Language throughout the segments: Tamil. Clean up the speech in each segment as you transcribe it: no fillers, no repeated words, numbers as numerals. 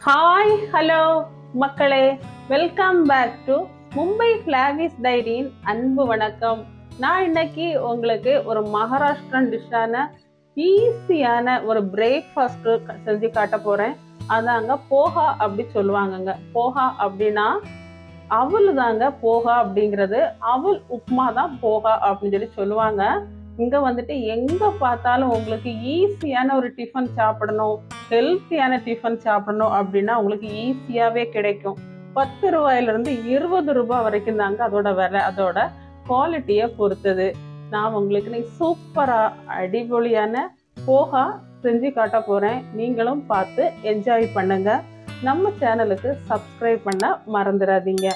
ஹாய் ஹலோ மக்களே, வெல்கம் பேக் டு மும்பை ஃப்ளாவிஸ் டைரியின் அன்பு வணக்கம். நான் இன்னைக்கு உங்களுக்கு ஒரு மகாராஷ்டிரன் டிஷ்ஷான ஈஸியான ஒரு பிரேக்ஃபாஸ்ட் செஞ்சு காட்ட போறேன். அதாங்க போஹா அப்படி சொல்லுவாங்கங்க. போஹா அப்படின்னா அவல் தாங்க. போஹா அப்படிங்கிறது அவல் உப்மா தான் போஹா அப்படின்னு சொல்லி சொல்லுவாங்க. இங்க வந்துட்டு எங்க பார்த்தாலும் உங்களுக்கு ஈஸியான ஒரு டிஃபன் சாப்பிடணும், ஹெல்த்தியான டிஃபன் சாப்பிடணும் அப்படின்னா உங்களுக்கு ஈஸியாவே கிடைக்கும். 10 ரூபாயிலிருந்து 20 ரூபாய் வரைக்கும் தாங்க அதோட விலை. அதோட குவாலிட்டியை பொறுத்தது. நான் உங்களுக்கு இன்னைக்கு சூப்பரா அடிபொலியான போஹா செஞ்சு காட்ட போறேன். நீங்களும் பார்த்து என்ஜாய் பண்ணுங்க. நம்ம சேனலுக்கு சப்ஸ்கிரைப் பண்ண மறந்துடாதீங்க.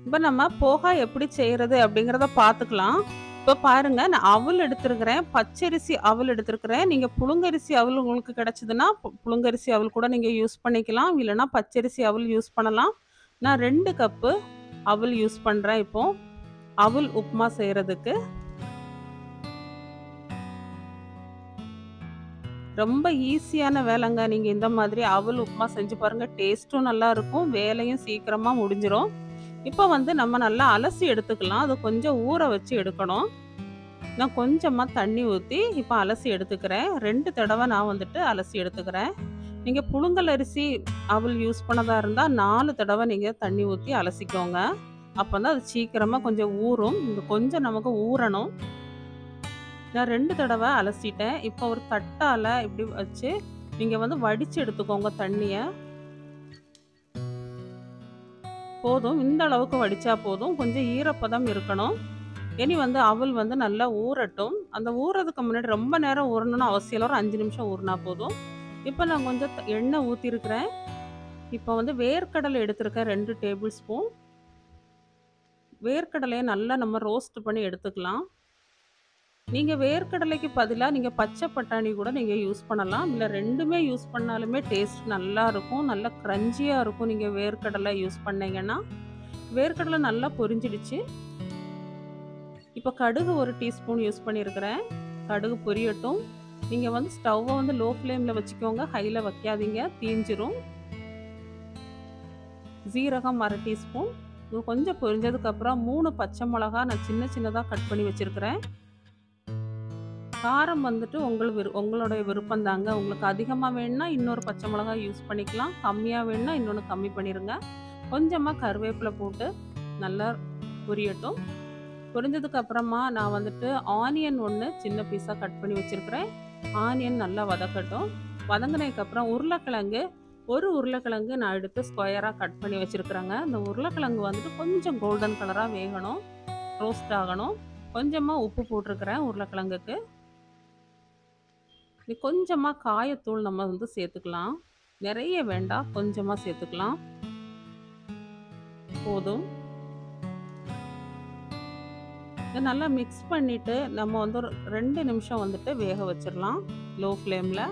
இப்போ நம்ம போஹா எப்படி செய்யறது அப்படிங்கிறத பார்த்துக்கலாம். இப்போ பாருங்க, நான் அவல் எடுத்துருக்கிறேன், பச்சரிசி அவல் எடுத்துருக்கிறேன். நீங்கள் புழுங்கரிசி அவல் உங்களுக்கு கிடைச்சதுன்னா புழுங்கரிசி அவல் கூட நீங்கள் யூஸ் பண்ணிக்கலாம், இல்லைன்னா பச்சரிசி அவல் யூஸ் பண்ணலாம். நான் 2 கப்பு அவல் யூஸ் பண்ணுறேன். இப்போ அவல் உப்புமா செய்கிறதுக்கு ரொம்ப ஈஸியான வேலைங்க. நீங்கள் இந்த மாதிரி அவல் உப்புமா செஞ்சு பாருங்கள், டேஸ்ட்டும் நல்லா இருக்கும், வேலையும் சீக்கிரமாக முடிஞ்சிடும். இப்போ நம்ம நல்லா அலசி எடுத்துக்கலாம். அது கொஞ்சம் ஊற வச்சு எடுக்கணும். நான் கொஞ்சமாக தண்ணி ஊற்றி இப்போ அலசி எடுத்துக்கிறேன். 2 தடவை நான் அலசி எடுத்துக்கிறேன். நீங்கள் புழுங்கல் அரிசி அவல் யூஸ் பண்ணதாக இருந்தால் 4 தடவை நீங்கள் தண்ணி ஊற்றி அலசிக்கோங்க. அப்போ தான் அது சீக்கிரமாக கொஞ்சம் ஊறும். இது கொஞ்சம் நமக்கு ஊறணும். நான் 2 தடவை அலசிட்டேன். இப்போ ஒரு தட்டால் இப்படி வச்சு நீங்கள் வடித்து எடுத்துக்கோங்க தண்ணியை. போதும், இந்த அளவுக்கு வடித்தா போதும். கொஞ்சம் ஈரப்பதம் இருக்கணும். இனி அவல் நல்லா ஊறட்டும். அந்த ஊறதுக்கு முன்னாடி ரொம்ப நேரம் ஊறணும்னு அவசியம் இல்லை, ஒரு 5 நிமிஷம் ஊறினா போதும். இப்போ நான் கொஞ்சம் எண்ணெய் ஊற்றிருக்கிறேன். இப்போ வேர்க்கடலை எடுத்துருக்கேன் 2 டேபிள் ஸ்பூன். வேர்க்கடலையை நல்லா நம்ம ரோஸ்ட் பண்ணி எடுத்துக்கலாம். நீங்கள் வேர்க்கடலைக்கு பதிலாக நீங்கள் பச்சை பட்டாணி கூட நீங்கள் யூஸ் பண்ணலாம். இல்லை 2மே யூஸ் பண்ணாலுமே டேஸ்ட் நல்லா இருக்கும், நல்லா க்ரன்ச்சியாக இருக்கும். நீங்கள் வேர்க்கடலை யூஸ் பண்ணிங்கன்னா வேர்க்கடலை நல்லா பொரிஞ்சிடுச்சு. இப்போ கடுகு 1 டீஸ்பூன் யூஸ் பண்ணியிருக்கிறேன். கடுகு பொரியட்டும். நீங்கள் ஸ்டவ்வை லோ ஃப்ளேமில் வச்சுக்கோங்க, ஹையில் வைக்காதீங்க, தீஞ்சிரும். ஜீரகம் 1/2 டீஸ்பூன். இது கொஞ்சம் பொரிஞ்சதுக்கப்புறம் 3 பச்சை மிளகா நான் சின்ன சின்னதாக கட் பண்ணி வச்சுருக்கிறேன். காரம் உங்களுடைய விருப்பம் தாங்க. உங்களுக்கு அதிகமாக வேணும்னா இன்னொரு பச்சை மிளகாய் யூஸ் பண்ணிக்கலாம், கம்மியாக வேணும்னா இன்னொன்று கம்மி பண்ணிடுங்க. கொஞ்சமாக கருவேப்பிலை போட்டு நல்லா பொரியட்டும். பொரிஞ்சதுக்கு அப்புறமா நான் ஆனியன் 1 சின்ன பீஸாக கட் பண்ணி வச்சுருக்கிறேன். ஆனியன் நல்லா வதக்கட்டும். வதங்கினதுக்கப்புறம் உருளைக்கிழங்கு 1 உருளைக்கிழங்கு நான் எடுத்து ஸ்கொயராக கட் பண்ணி வச்சுருக்குறேங்க. இந்த உருளைக்கிழங்கு கொஞ்சம் கோல்டன் கலராக வேகணும், ரோஸ்ட் ஆகணும். கொஞ்சமாக உப்பு போட்டிருக்கிறேன் உருளைக்கிழங்குக்கு. இது கொஞ்சமாக காயத்தூள் நம்ம சேர்த்துக்கலாம். நிறைய வேண்டாம், கொஞ்சமாக சேர்த்துக்கலாம், போதும். நல்லா மிக்ஸ் பண்ணிவிட்டு நம்ம ஒரு 2 நிமிஷம் வேக வச்சிடலாம் லோ ஃப்ளேமில்.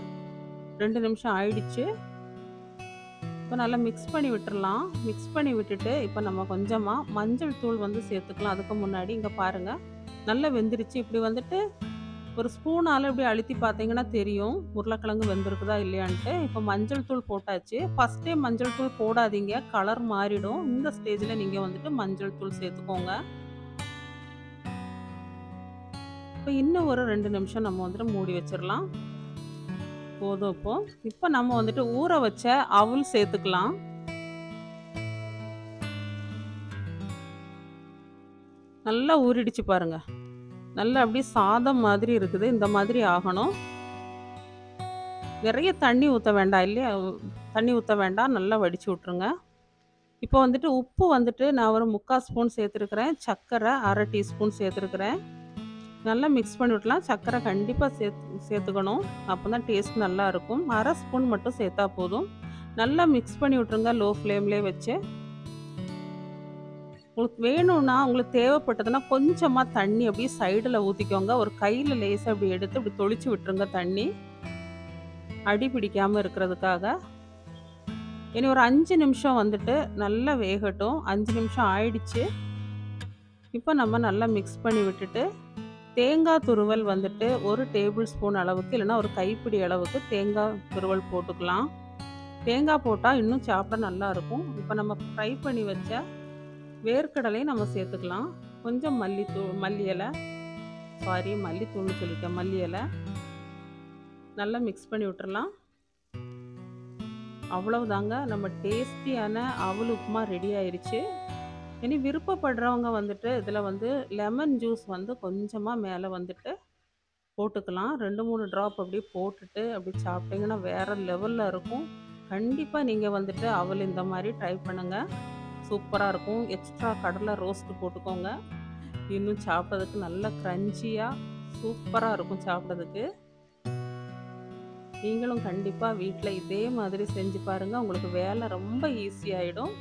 2 நிமிஷம் ஆயிடுச்சு. இப்போ நல்லா மிக்ஸ் பண்ணி விட்டுடலாம். மிக்ஸ் பண்ணி விட்டுட்டு இப்போ நம்ம கொஞ்சமாக மஞ்சள் தூள் சேர்த்துக்கலாம். அதுக்கு முன்னாடி இங்கே பாருங்கள், நல்லா வெந்துருச்சு. இப்படி ஒரு ஸ்பூனால் இப்படி அழுத்தி பார்த்தீங்கன்னா தெரியும் உருளைக்கிழங்கு வெந்திருக்குதா இல்லையான்ட்டு. இப்போ மஞ்சள் தூள் போட்டாச்சு. ஃபஸ்ட்டே மஞ்சள் தூள் போடாதீங்க, கலர் மாறிடும். இந்த ஸ்டேஜில் நீங்கள் மஞ்சள் தூள் சேர்த்துக்கோங்க. இப்போ இன்னும் ஒரு 2 நிமிஷம் நம்ம மூடி வச்சிடலாம், போதும். இப்போ நம்ம ஊற வச்ச அவல் சேர்த்துக்கலாம். நல்லா ஊறிடுச்சு பாருங்க, நல்லா அப்படியே சாதம் மாதிரி இருக்குது. இந்த மாதிரி ஆகணும். நிறைய தண்ணி ஊற்ற வேண்டாம், இல்லையா? தண்ணி ஊற்ற வேண்டாம், நல்லா வடித்து விட்ருங்க. இப்போ உப்பு நான் ஒரு 3/4 ஸ்பூன் சேர்த்துருக்கிறேன். சர்க்கரை 1/2 டீஸ்பூன் சேர்த்துருக்கிறேன். நல்லா மிக்ஸ் பண்ணி விடலாம். சர்க்கரை கண்டிப்பாக சேர்த்துக்கணும், அப்போ தான் டேஸ்ட் நல்லா இருக்கும். 1/2 ஸ்பூன் மட்டும் சேர்த்தா போதும். நல்லா மிக்ஸ் பண்ணி விட்ருங்க லோ ஃப்ளேம்லேயே வச்சு. உங்களுக்கு வேணும்னா, உங்களுக்கு தேவைப்பட்டதுன்னா கொஞ்சமாக தண்ணி அப்படியே சைடில் ஊற்றிக்கோங்க. ஒரு கையில் லேசாக அப்படி எடுத்து இப்படி தொளிச்சு விட்டுருங்க, தண்ணி அடி பிடிக்காமல் இருக்கிறதுக்காக. இனி ஒரு 5 நிமிஷம் நல்லா வேகட்டும். 5 நிமிஷம் ஆயிடுச்சு. இப்போ நம்ம நல்லா மிக்ஸ் பண்ணி விட்டுட்டு தேங்காய் துருவல் 1 டேபிள் ஸ்பூன் அளவுக்கு, இல்லைன்னா ஒரு கைப்பிடி அளவுக்கு தேங்காய் துருவல் போட்டுக்கலாம். தேங்காய் போட்டால் இன்னும் சாப்பிட நல்லாயிருக்கும். இப்போ நம்ம ஃப்ரை பண்ணி வச்ச வேர்க்கடலையும் நம்ம சேர்த்துக்கலாம். கொஞ்சம் மல்லி இலை, மல்லித்தூள்னு சொல்லிட்டேன், மல்லி இலை நல்லா மிக்ஸ் பண்ணி விட்டுறலாம். அவ்வளவுதாங்க, நம்ம டேஸ்டியான அவல் உப்புமா ரெடி ஆயிடுச்சு. இனி விருப்பப்படுறவங்க வந்துட்டு இதில் வந்து லெமன் ஜூஸ் வந்து கொஞ்சமாக மேலே வந்துட்டு போட்டுக்கலாம். 2-3 ட்ராப் அப்படியே போட்டுட்டு அப்படி சாப்பிட்டிங்கன்னா வேறு லெவலில் இருக்கும். கண்டிப்பாக நீங்கள் வந்துட்டு அவல் இந்த மாதிரி ட்ரை பண்ணுங்கள், சூப்பராக இருக்கும். எக்ஸ்ட்ரா கடலை ரோஸ்ட்டு போட்டுக்கோங்க, இன்னும் சாப்பிட்றதுக்கு நல்ல க்ரன்ச்சியாக சூப்பராக இருக்கும் சாப்பிட்றதுக்கு. நீங்களும் கண்டிப்பாக வீட்டில் இதே மாதிரி செஞ்சு பாருங்கள், உங்களுக்கு வேலை ரொம்ப ஈஸியாகிடும்.